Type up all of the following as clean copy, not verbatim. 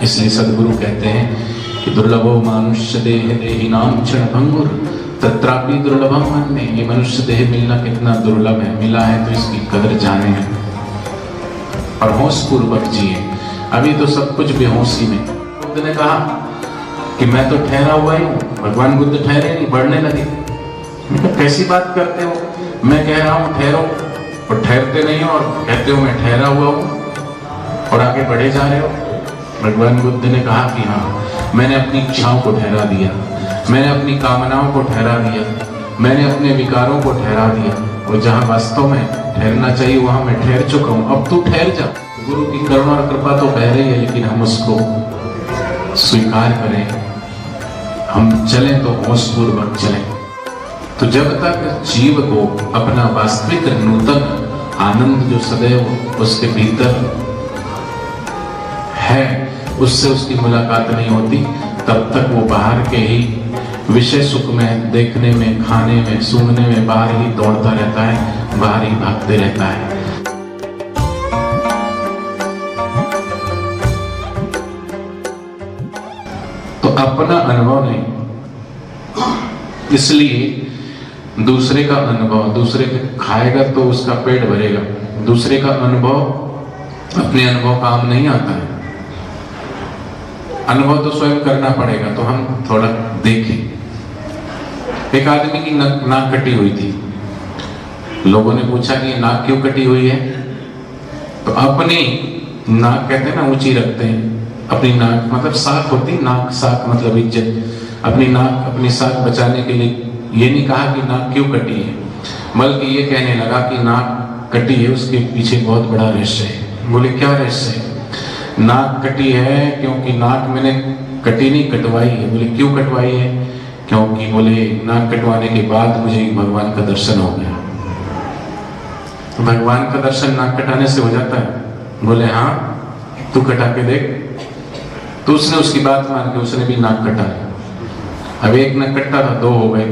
इसलिए सदगुरु कहते हैं कि दुर्लभो मानुष्य देह देही नाम क्षण भंगुर तत्रापि दुर्लभम मन्ये। ये मनुष्य देह मिलना कितना दुर्लभ है, मिला है तो इसकी कदर जाने और होश पूर्वक जिए। अभी तो सब कुछ बेहोशी में। बुद्ध ने कहा कि मैं तो ठहरा हुआ ही हूँ, भगवान बुद्ध ठहरे नहीं, बढ़ने लगे। कैसी बात करते हो, मैं कह रहा हूँ ठहरो और ठहरते नहीं हो, और कहते हो मैं ठहरा हुआ हूँ और आगे बढ़े जा रहे हो। भगवान बुद्ध ने कहा कि हाँ, मैंने अपनी इच्छाओं को ठहरा दिया, मैंने अपनी कामनाओं को ठहरा दिया, मैंने अपने विकारों को ठहरा दिया, और जहाँ वास्तव में ठहरना चाहिए वहां मैं ठहर चुका हूँ। अब तू ठहर जा। गुरु की करुणा और कृपा तो बह रही है, लेकिन हम उसको स्वीकार करें, हम चलें तो होशपूर्वक चलें। तो जब तक जीव को अपना वास्तविक नूतन आनंद जो सदैव उसके भीतर है उससे उसकी मुलाकात नहीं होती, तब तक वो बाहर के ही विषय सुख में, देखने में, खाने में, सूंघने में बाहर ही दौड़ता रहता है, बाहर ही भागते रहता है। तो अपना अनुभव नहीं, इसलिए दूसरे का अनुभव, दूसरे के खाएगा तो उसका पेट भरेगा, दूसरे का अनुभव अपने अनुभव काम नहीं आता है। अनुभव तो स्वयं करना पड़ेगा। तो हम थोड़ा देखें। एक आदमी की नाक कटी हुई थी। लोगों ने पूछा कि नाक क्यों कटी हुई है? तो अपनी नाक कहते हैं ना ऊंची रखते हैं, अपनी नाक मतलब साख होती, नाक साख मतलब इज्जत। अपनी नाक, अपनी साख बचाने के लिए ये नहीं कहा कि नाक क्यों कटी है, बल्कि ये कहने लगा कि नाक कटी है, उसके पीछे बहुत बड़ा रहस्य है। बोले क्या रहस्य है? नाक कटी है क्योंकि नाक मैंने कटी नहीं, कटवाई है। बोले क्यों कटवाई है? क्योंकि बोले नाक कटवाने के बाद मुझे भगवान का दर्शन हो गया। तो भगवान का दर्शन नाक कटाने से हो जाता है? बोले हाँ, तू कटा के देख। तो उसने उसकी बात मान के उसने भी नाक कटा लिया। अब एक नाक कटता था, दो हो गए।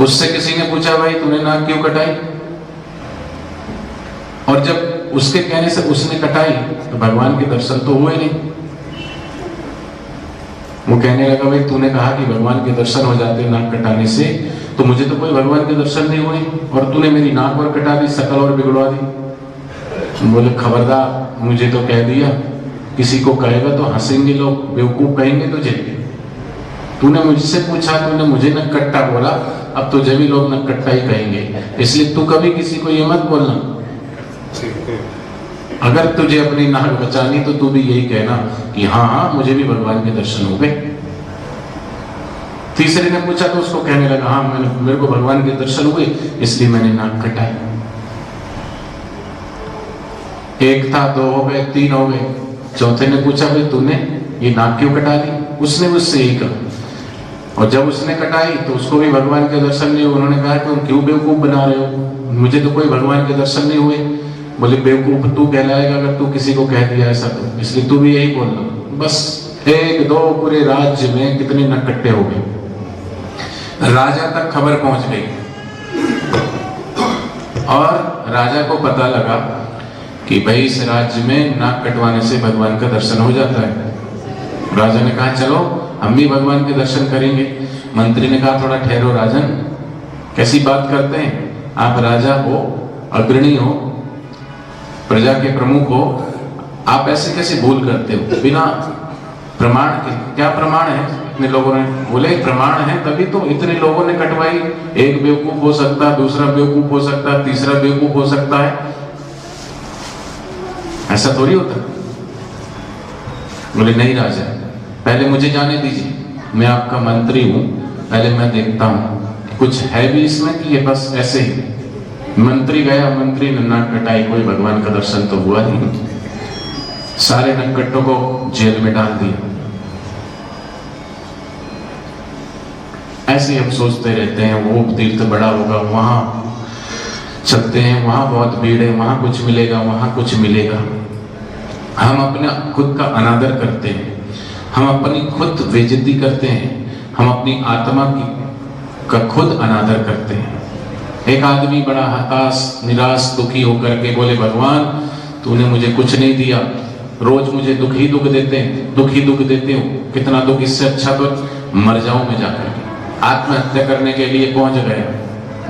उससे किसी ने पूछा भाई तूने नाक क्यों कटाई? और जब उसके कहने से उसने कटाई तो भगवान के दर्शन तो हुए नहीं। वो कहने लगा भाई तूने कहा कि भगवान के दर्शन हो जाते नाक कटाने से, तो मुझे तो कोई भगवान के दर्शन नहीं हुए, और तूने मेरी नाक और कटा दी, शकल और बिगड़वा दी। बोले खबरदार, मुझे तो कह दिया, किसी को कहेगा तो हंसेंगे लोग, बेवकूफ कहेंगे तुझे। तूने मुझसे पूछा, तूने मुझे नक्कट्टा बोला, अब तुझे भी लोग नक्कट्टा ही कहेंगे। इसलिए तू कभी किसी को ये मत बोलना। अगर तुझे अपनी नाक बचानी तो तू भी यही कहना कि हाँ हाँ मुझे भी भगवान के दर्शन हो गए। तीसरे ने पूछा तो उसको कहने लगा हाँ मेरे को भगवान के दर्शन हुए, इसलिए मैंने नाक कटाई। एक था, दो हो गए, तीन हो गए। चौथे ने पूछा भाई तूने ये नाक क्यों कटा दी? उसने मुझसे यही कहा। और जब उसने कटाई तो उसको भी भगवान के दर्शन नहीं हुए। उन्होंने कहा तुम क्यों बेवकूफ बना रहे हो, मुझे तो कोई भगवान के दर्शन नहीं हुए। बोले बेवकूफ तू कहलाएगा अगर तू किसी को कह दिया ऐसा, तो इसलिए तू भी यही बोलना। बस एक दो पूरे राज्य में कितने नक्कट्टे हो गए। राजा तक खबर पहुंच गई और राजा को पता लगा कि भाई इस राज्य में नाक कटवाने से भगवान का दर्शन हो जाता है। राजा ने कहा चलो हम भी भगवान के दर्शन करेंगे। मंत्री ने कहा थोड़ा ठहरो राजन, कैसी बात करते हैं आप? राजा हो, अग्रणी हो, प्रजा के प्रमुख हो, आप ऐसे कैसे भूल करते हो बिना प्रमाण के? क्या प्रमाण है? इतने लोगों ने बोले प्रमाण है तभी तो इतने लोगों ने कटवाई। एक बेवकूफ हो सकता, दूसरा बेवकूफ हो सकता, तीसरा बेवकूफ हो सकता है, ऐसा थोड़ी होता। बोले नहीं राजा, पहले मुझे जाने दीजिए, मैं आपका मंत्री हूं, पहले मैं देखता हूं कुछ है भी इसमें कि ये बस ऐसे ही। मंत्री गया, मंत्री ने नाक कटाई, कोई भगवान का दर्शन तो हुआ नहीं। सारे नक्कट्टों को जेल में डाल दिया। ऐसे हम सोचते रहते हैं वो तीर्थ बड़ा होगा, वहां चलते हैं, वहां बहुत भीड़ है, वहां कुछ मिलेगा, वहां कुछ मिलेगा। हम अपने खुद का अनादर करते हैं, हम अपनी खुद बेइज्जती करते हैं, हम अपनी आत्मा का खुद अनादर करते हैं। एक आदमी बड़ा हताश, निराश, दुखी होकर के बोले भगवान तूने मुझे कुछ नहीं दिया, रोज मुझे दुख ही दुख देते हैं, दुख ही दुख देते हो, कितना दुख, इससे अच्छा तो मर जाऊं मैं जाकर के। आत्महत्या करने के लिए पहुंच गए,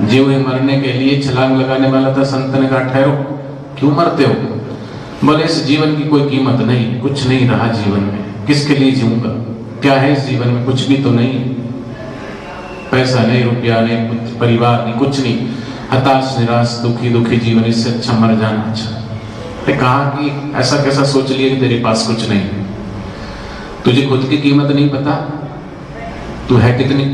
जीव मरने के लिए छलांग लगाने वाला था, संत ने कहा ठहरो, क्यों मरते हो? बोले इस जीवन की कोई कीमत नहीं, कुछ नहीं रहा जीवन में, किसके लिए जीऊंगा, क्या है इस जीवन में, कुछ भी तो नहीं, पैसा नहीं, रुपया नहीं, परिवार नहीं, कुछ नहीं, हताश निराश दुखी दुखी जीवन, इससे अच्छा मर जाना अच्छा। तो कहा कि ऐसा कैसा सोच लिया कि तेरे पास कुछ नहीं, तुझे खुद की कीमत नहीं पता, तू है कितनी,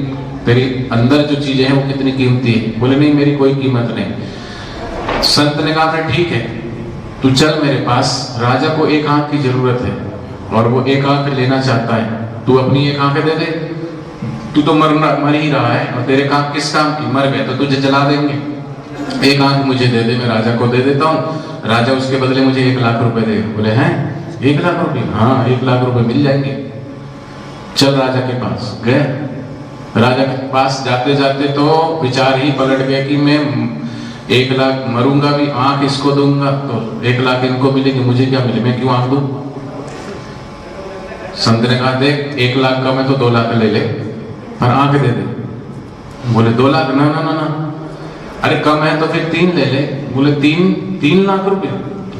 तेरे अंदर जो चीजें हैं वो कितनी कीमती है? बोले नहीं मेरी कोई कीमत नहीं। संत ने कहा फिर ठीक है, तू चल मेरे पास, राजा को एक आंख की जरूरत है और वो एक आंख लेना चाहता है, तू अपनी एक आंख दे दे, तू तो मर ही रहा है और तेरे काम किस काम की, मर गए तो तुझे जला देंगे, एक आंख मुझे दे दे, मैं राजा को दे देता हूँ, राजा उसके बदले मुझे 1 लाख रुपए देगा। बोले हैं 1 लाख रुपए? हाँ 1 लाख रुपए मिल जाएंगे, चल राजा के पास गए। राजा के पास जाते जाते तो विचार ही पलट गए कि मैं 1 लाख मरूंगा भी, आंख इसको दूंगा तो 1 लाख इनको मिलेगी, मुझे क्या मिले, मैं क्यों आंख दूं? संत ने कहा देख 1 लाख का मैं तो 2 लाख ले ले पर आंख दे दे। बोले 2 लाख? ना ना ना ना, अरे कम है तो फिर 3 ले ले। बोले 3 लाख रुपए?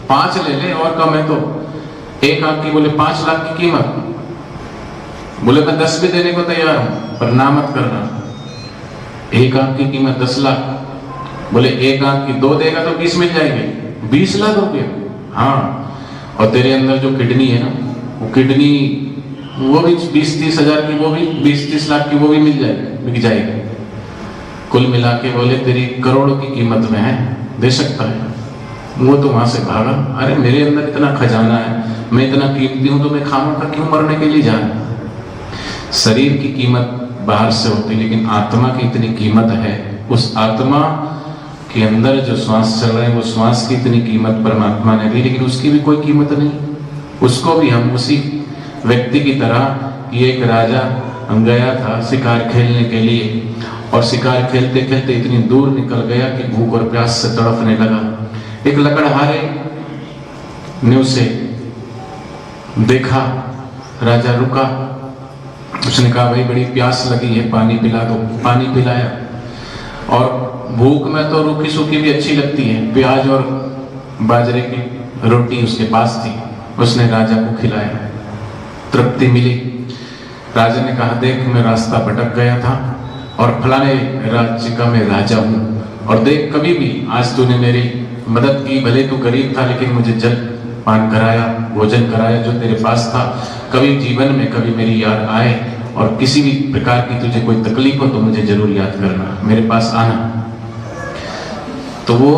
5 ले ले और कम है तो, एक आंख की बोले 5 लाख की कीमत। बोले मैं 10 भी देने को तैयार हूं पर ना मत करना, एक आंख की कीमत 10 लाख। बोले एक आंख की 2 देगा तो 20 मिल जाएंगे, 20 लाख रुपए? हाँ, और तेरे अंदर जो किडनी है ना, वो किडनी वो भी 20-30 हजार की, वो भी 20-30 लाख की, वो भी मिल जाएगी, बिक जाएगी। कुल मिला के बोले तेरी करोड़ों की कीमत में है, दे सकता है? वो तो वहां से भागा, अरे मेरे अंदर इतना खजाना है, मैं इतना कीमती हूं तो मैं खामखा क्यों मरने के लिए जाना? शरीर की कीमत बाहर से होती है लेकिन आत्मा की इतनी कीमत है, उस आत्मा के अंदर जो श्वास चल रहे हैं वो श्वास की इतनी कीमत परमात्मा ने दी, लेकिन उसकी भी कोई कीमत नहीं। उसको भी हम उसी व्यक्ति की तरह, ये एक राजा गया था शिकार खेलने के लिए और शिकार खेलते खेलते इतनी दूर निकल गया कि भूख और प्यास से तड़पने लगा। एक लकड़हारे ने उसे देखा, राजा रुका, उसने कहा भाई बड़ी प्यास लगी है, पानी पिला दो। पानी पिलाया और भूख में तो रूखी सूखी भी अच्छी लगती है, प्याज और बाजरे की रोटी उसके पास थी, उसने राजा को खिलाया, तृप्ति मिली। राजा ने कहा देख मैं रास्ता भटक गया था और फलाने राज्य का मैं राजा हूँ, और देख कभी भी आज तूने मेरी मदद की, भले तू गरीब था लेकिन मुझे जल पान कराया, भोजन कराया जो तेरे पास था। कभी जीवन में कभी मेरी याद आए और किसी भी प्रकार की तुझे कोई तकलीफ हो तो मुझे जरूर याद करना, मेरे पास आना। तो वो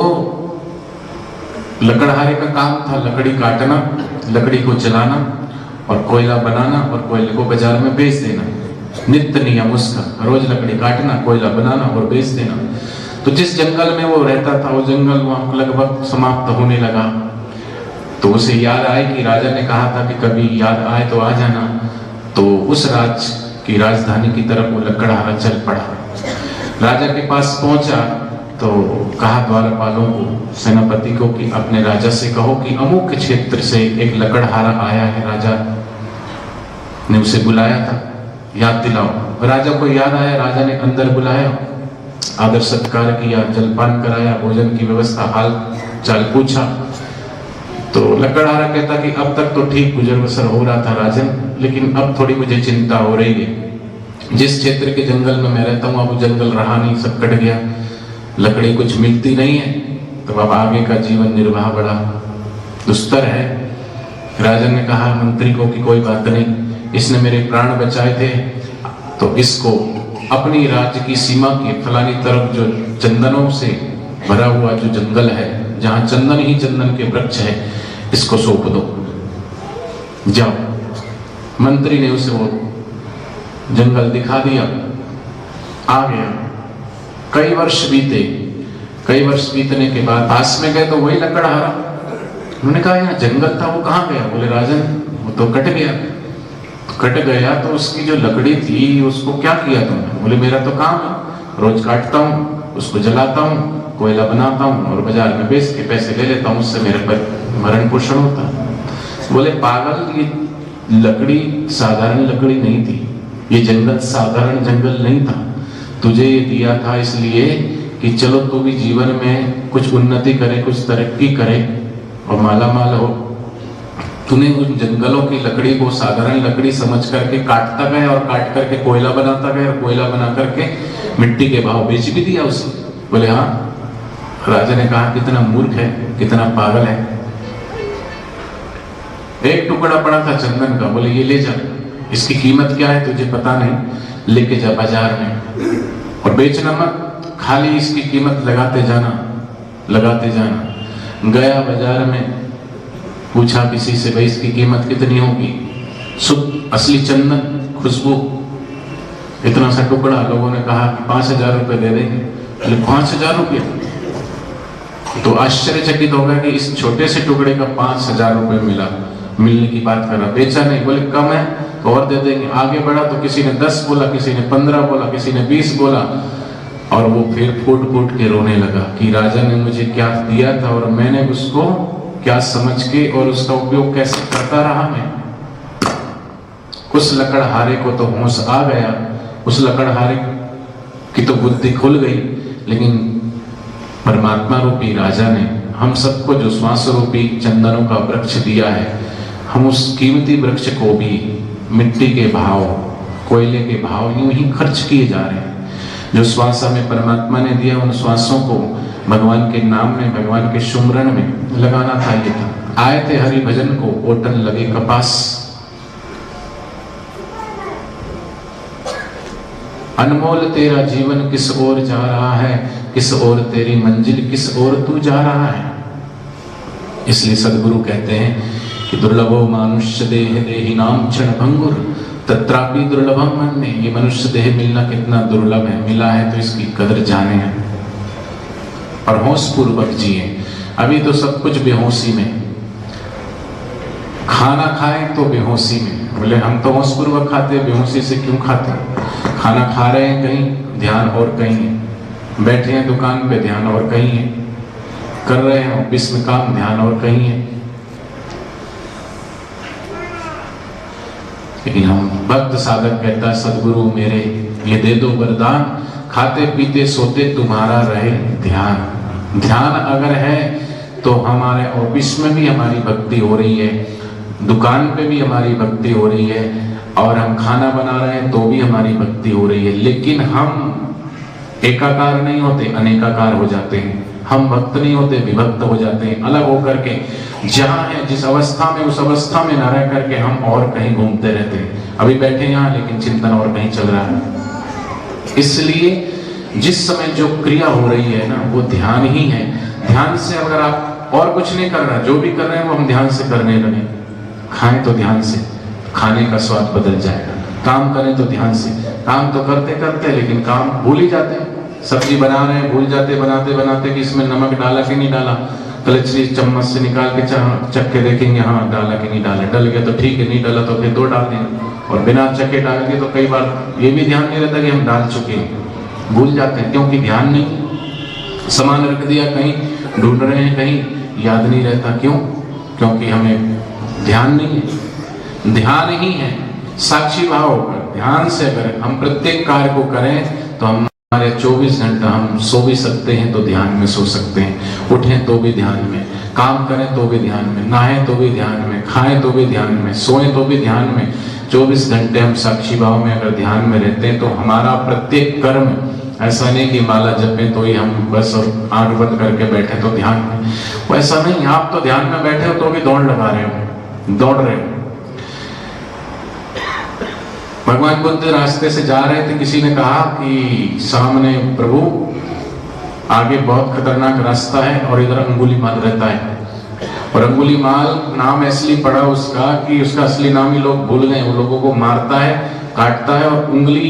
लकड़हारे का काम था लकड़ी काटना, लकड़ी को जलाना और कोयला बनाना और कोयले को बाजार में बेच देना, नित्य नियम उसका, रोज लकड़ी काटना, कोयला बनाना और बेच देना। तो जिस जंगल में वो रहता था वो जंगल वहां लगभग समाप्त होने लगा, तो उसे याद आए कि राजा ने कहा था कि कभी याद आए तो आ जाना। तो उस राज्य की राजधानी की तरफ वो लकड़हारा चल पड़ा। राजा के पास पहुंचा तो कहा द्वारपालों को, सेनापति को कि अपने राजा से कहो कि अमुक क्षेत्र से एक लकड़हारा आया है, राजा ने उसे बुलाया था, याद दिलाओ। राजा को याद आया, राजा ने अंदर बुलाया, आदर सत्कार किया, जलपान कराया, भोजन की व्यवस्था, हाल चाल पूछा। तो लकड़हारा कहता कि अब तक तो ठीक गुजर बसर हो रहा था राजन, लेकिन अब थोड़ी मुझे चिंता हो रही है। जिस क्षेत्र के जंगल में मैं रहता हूँ अब वो जंगल रहा नहीं, सब कट गया, लकड़ी कुछ मिलती नहीं है, तो अब आगे का जीवन निर्वाह बड़ा दुस्तर है। राजन ने कहा मंत्री को कि कोई बात नहीं, इसने मेरे प्राण बचाए थे तो इसको अपनी राज्य की सीमा की फलानी तरफ जो चंदनों से भरा हुआ जो जंगल है, जहां चंदन ही चंदन के वृक्ष है, इसको सौंप दो, जाओ। मंत्री ने उसे वो जंगल दिखा दिया, आ गया। कई वर्ष बीते, कई वर्ष बीतने के बाद पास में गए तो वही लकड़हारा। उन्होंने कहा यहाँ जंगल था वो कहाँ गया? बोले राजन वो तो कट गया। कट गया तो उसकी जो लकड़ी थी उसको क्या किया तुमने? बोले मेरा तो काम है, रोज काटता हूँ, उसको जलाता हूँ, कोयला बनाता हूँ और बाजार में बेच के पैसे ले लेता हूँ, उससे मेरे पर भरण पोषण होता है। बोले पागल, ये लकड़ी साधारण लकड़ी नहीं थी, ये जंगल साधारण जंगल नहीं था। तुझे ये दिया था इसलिए कि चलो तू भी जीवन में कुछ उन्नति करे, कुछ तरक्की करे और माला माल हो। तूने उन जंगलों की लकड़ी को साधारण लकड़ी समझ करके काटता गया और काट करके कोयला बनाता गया और कोयला बना करके मिट्टी के भाव बेच भी दिया उसे। बोले हाँ। राजा ने कहा कितना मूर्ख है, कितना पागल है। एक टुकड़ा पड़ा था चंदन का, बोले ये ले जा, इसकी कीमत क्या है तुझे पता नहीं, लेके जा बाजार में और बेचना मत, खाली इसकी कीमत लगाते जाना, लगाते जाना। गया बाजार में, पूछा किसी से, भाई इसकी कीमत कितनी होगी? शुद्ध असली चंदन, खुशबू, इतना सा टुकड़ा। लोगों ने कहा कि 5,000 रुपए दे देंगे। बोले 5,000 रुपये? तो आश्चर्यचकित हो गया कि इस छोटे से टुकड़े का 5,000 रुपये मिलने की बात कर रहा। बेचा नहीं, बोले कम है तो और दे देंगे। आगे बढ़ा तो किसी ने 10 बोला, किसी ने 15 बोला, किसी ने 20 बोला और वो फिर फूट फूट के रोने लगा कि राजा ने मुझे क्या दिया था और मैंने उसको क्या समझ के और उसका उपयोग कैसे करता रहा मैं। उस लकड़हारे को तो होश आ गया, उस लकड़हारे की तो बुद्धि खुल गई, लेकिन परमात्मा रूपी राजा ने हम सबको जो श्वास रूपी चंदनों का वृक्ष दिया है, हम उस कीमती वृक्ष को भी मिट्टी के भाव, कोयले के भाव यूं ही खर्च किए जा रहे हैं। जो श्वास हमें परमात्मा ने दिया, उन श्वासों को भगवान के नाम में, भगवान के सुमरन में लगाना चाहिए था। आए थे हरि भजन को, ओटन लगे कपास। अनमोल तेरा जीवन किस ओर जा रहा है, किस ओर तेरी मंजिल, किस ओर तू जा रहा है। इसलिए सदगुरु कहते हैं कि दुर्लभो मानुष्य देह देहि नाम क्षण भंगुर तत्रापि दुर्लभम मन्ये। ये मनुष्य देह मिलना कितना दुर्लभ है, मिला है तो इसकी कदर जाने और होश पूर्वक जिए। अभी तो सब कुछ बेहोशी में, खाना खाएं तो बेहोशी में। बोले हम तो होश पूर्वक खाते, बेहोशी से क्यों खाते? खाना खा रहे हैं कहीं, ध्यान और कहीं है। बैठे हैं दुकान पे, ध्यान और कहीं है। कर रहे हैं ऑफिस में काम, ध्यान और कहीं है। लेकिन हम भक्त साधक कहता है सदगुरु मेरे ये दे दो वरदान, खाते पीते सोते तुम्हारा रहे ध्यान। ध्यान अगर है तो हमारे ऑफिस में भी हमारी भक्ति हो रही है, दुकान पे भी हमारी भक्ति हो रही है, और हम खाना बना रहे हैं तो भी हमारी भक्ति हो रही है। लेकिन हम एकाकार नहीं होते, अनेकाकार हो जाते हैं। हम भक्त नहीं होते, विभक्त हो जाते हैं, अलग होकर के जहाँ है जिस अवस्था में, उस अवस्था में न रह करके हम और कहीं घूमते रहते हैं। अभी बैठे यहाँ लेकिन चिंतन और कहीं चल रहा है। इसलिए जिस समय जो क्रिया हो रही है ना, वो ध्यान ही है। ध्यान से अगर आप और कुछ नहीं कर रहे, जो भी कर रहे हैं वो हम ध्यान से करने लगे। खाएं तो ध्यान से, खाने का स्वाद बदल जाएगा। काम करें तो ध्यान से, काम तो करते करते लेकिन काम भूल ही जाते हैं। सब्जी बना रहे हैं, भूल जाते बनाते बनाते कि इसमें नमक डाला कि नहीं डाला। कलछी चम्मच से निकाल के चख के देखेंगे, हाँ डाला कि नहीं डाला। डल गया तो ठीक है, नहीं डाला तो फिर 2 डाल देंगे। और बिना चखे डालेंगे तो कई बार ये भी ध्यान नहीं रहता कि हम डाल चुके हैं, भूल जाते हैं क्योंकि ध्यान नहीं। सामान रख दिया कहीं, ढूंढ रहे हैं कहीं, याद नहीं रहता। क्यों? क्योंकि हमें ध्यान नहीं है। ध्यान ही है साक्षी भाव होकर। ध्यान से अगर हम प्रत्येक कार्य को करें तो हमारे 24 घंटा हम सो भी सकते हैं तो ध्यान में सो सकते हैं, उठें तो भी ध्यान में, काम करें तो भी ध्यान में, नहाएं तो भी ध्यान में, खाएं तो भी ध्यान में, सोएं तो भी ध्यान में। 24 घंटे हम साक्षी भाव में अगर ध्यान में रहते हैं तो हमारा प्रत्येक कर्म, ऐसा नहीं कि माला जपें तो ही हम बस आंख बंद करके बैठे तो ध्यान में, वैसा नहीं। आप तो ध्यान में बैठे हो तो भी दौड़ लगा रहे हो, दौड़ रहे हो। भगवान बुद्ध रास्ते से जा रहे थे, किसी ने कहा कि सामने प्रभु आगे बहुत खतरनाक रास्ता है और इधर अंगुलीमाल रहता है। और अंगुलीमाल नाम इसलिए पड़ा उसका कि उसका असली नाम ही लोग भूल गए। वो लोगों को मारता है, काटता है और उंगली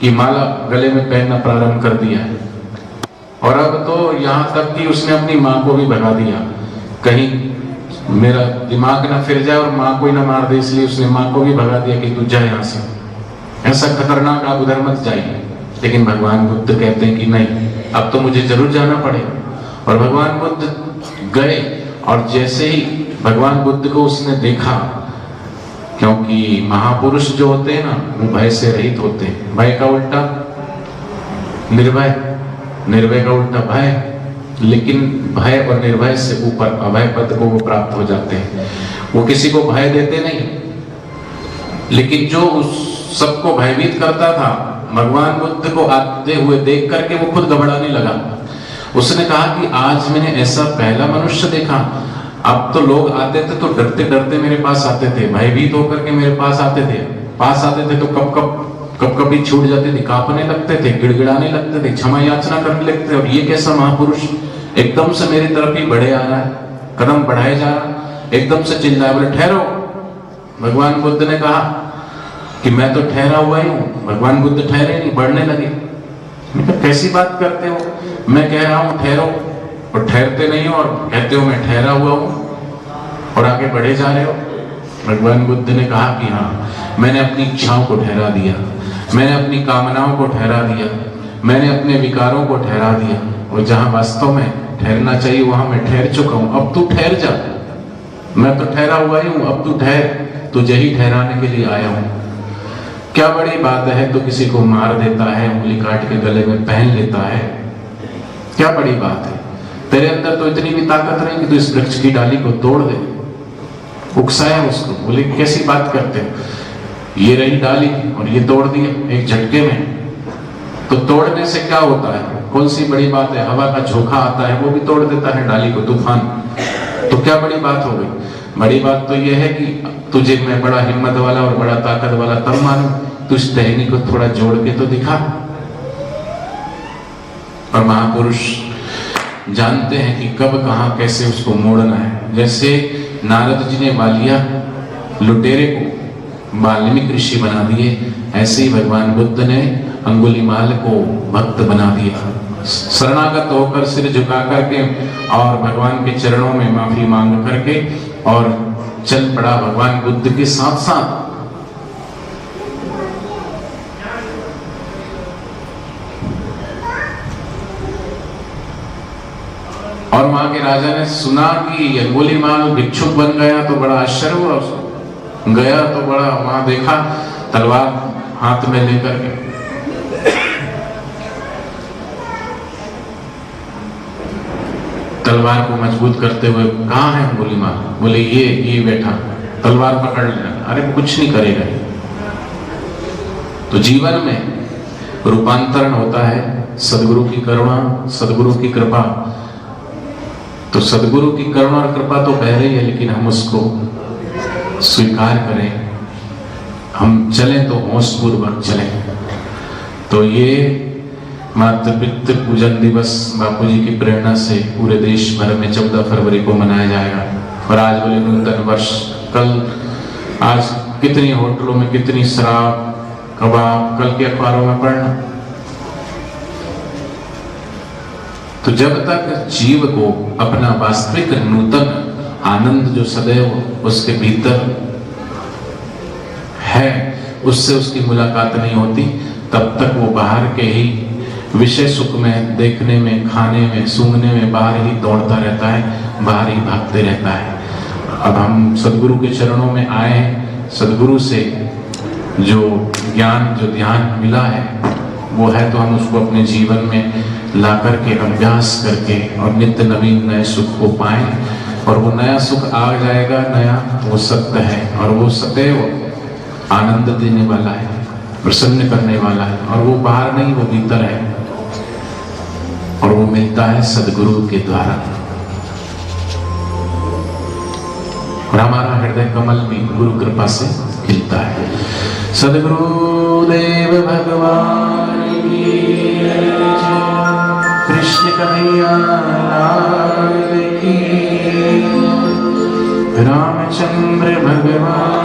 की माला गले में पहनना प्रारंभ कर दिया है। और अब तो यहाँ तक कि उसने अपनी माँ को भी भगा दिया, कहीं मेरा दिमाग ना फिर जाए और माँ को ही ना मार दे, इसलिए उसने माँ को भी भगा दिया कि तू जा यहाँ से, ऐसा खतरनाक, आप उधर मत जाइए। लेकिन भगवान बुद्ध कहते हैं कि नहीं, अब तो मुझे जरूर जाना पड़ेगा। और भगवान बुद्ध गए और जैसे ही भगवान बुद्ध को उसने देखा, क्योंकि महापुरुष जो होते हैं ना वो भय से रहित होते हैं। भय का उल्टा निर्भय, निर्भय का उल्टा भय, लेकिन भय और निर्भय से ऊपर अभय पद को वो प्राप्त हो जाते हैं। वो किसी को भय देते नहीं, लेकिन जो उस सबको भयभीत करता था, भगवान बुद्ध को आते हुए देख करके वो खुद घबराने लगा। उसने कहा कि आज मैंने ऐसा पहला मनुष्य देखा। अब तो लोग आते थे तो डरते डरते मेरे पास आते थे, भयभीत होकर के मेरे पास आते थे तो कब कभी छूट जाते थे, कांपने लगते थे, गिड़गिड़ाने लगते थे, क्षमा याचना करने लगते थे। और ये कैसा महापुरुष एकदम से मेरी तरफ ही बढ़े आ रहा है, कदम बढ़ाए जा रहा, एकदम से चिल्लाया, बोले ठहरो। भगवान बुद्ध ने कहा कि मैं तो ठहरा हुआ ही हूँ। भगवान बुद्ध ठहरे नहीं, बढ़ने लगे। मैं कहा कैसी बात करते हो, मैं कह रहा हूँ ठहरो और ठहरते नहीं हो, और कहते हो मैं ठहरा हुआ हूँ और आगे बढ़े जा रहे हो। भगवान बुद्ध ने कहा कि हाँ, मैंने अपनी इच्छाओं को ठहरा दिया, मैंने अपनी कामनाओं को ठहरा दिया, मैंने अपने विकारों को ठहरा दिया, और जहाँ वास्तव में ठहरना चाहिए वहां मैं ठहर चुका हूँ। अब तू ठहर जा, मैं तो ठहरा हुआ ही हूँ, अब तू ठहर, तुझे ही ठहराने के लिए आया हूँ। क्या बड़ी बात है, तो किसी को मार देता है, उंगली काट के गले में पहन लेता है, क्या बड़ी बात है। तेरे अंदर तो इतनी भी ताकत नहीं कि तू इस वृक्ष की डाली को तोड़ दे। उकसाया उसको, बोले कैसी बात करते हो, ये रही डाली और ये तोड़ दिया एक झटके में। तो तोड़ने से क्या होता है, कौन सी बड़ी बात है, हवा का झोंका आता है वो भी तोड़ देता है डाली को, तूफान। तो क्या बड़ी बात हो गई, बड़ी बात तो यह है कि तुझे मैं बड़ा हिम्मत वाला और बड़ा ताकत वाला तब मानूं, तू इस टहनी को थोड़ा जोड़ के तो दिखा। और महापुरुष जानते हैं कि कब कहां कैसे उसको मोड़ना है। जैसे नारद जी ने वालिया लुटेरे को वाल्मीकि ऋषि बना दिए, ऐसे ही भगवान बुद्ध ने अंगुलीमाल को भक्त बना दिया। शरणागत होकर सिर झुका करके और भगवान के चरणों में माफी मांग करके और चल पड़ा भगवान बुद्ध के साथ साथ। और वहां के राजा ने सुना कि अंगुलीमाल भिक्षुक बन गया तो बड़ा आश्चर्य हुआ उसको। गया तो बड़ा वहां देखा तलवार हाथ में लेकर के, तलवार को मजबूत करते हुए, कहाँ है अंगुलीमाल? बोले ये बैठा, तलवार पकड़ लेना। अरे कुछ नहीं करेगा। तो जीवन में रूपांतरण होता है सदगुरु की करुणा, सदगुरु की कृपा। तो सदगुरु की करुणा और कृपा तो बह रही है, लेकिन हम उसको स्वीकार करें, हम चलें तो होशपूर्वक चलें। तो ये मातृपितृ पूजन दिवस बापूजी की प्रेरणा से पूरे देश भर में 14 फरवरी को मनाया जाएगा। और आज बोले नूतन वर्ष, कल आज कितनी होटलों में कितनी शराब कबाब, कल के अखबारों में पढ़ना। तो जब तक जीव को अपना वास्तविक नूतन आनंद जो सदैव उसके भीतर है उससे उसकी मुलाकात नहीं होती, तब तक वो बाहर के ही विषय सुख में, देखने में, खाने में, सूंघने में बाहर ही दौड़ता रहता है, बाहर ही भागते रहता है। अब हम सदगुरु के चरणों में आए हैं, सदगुरु से जो ज्ञान जो ध्यान मिला है वो है, तो हम उसको अपने जीवन में ला करके अभ्यास करके और नित्य नवीन नए सुख को पाएं। और वो नया सुख आ जाएगा, नया वो सत्य है और वो सदैव आनंद देने वाला है, प्रसन्न करने वाला है। और वो बाहर नहीं, वो भीतर है और वो मिलता है सदगुरु के द्वारा। और हमारा हृदय कमल भी गुरु कृपा से खिलता है। सदगुरु देव भगवान की जय, कृष्ण कन्हैया लाल की, रामचंद्र भगवान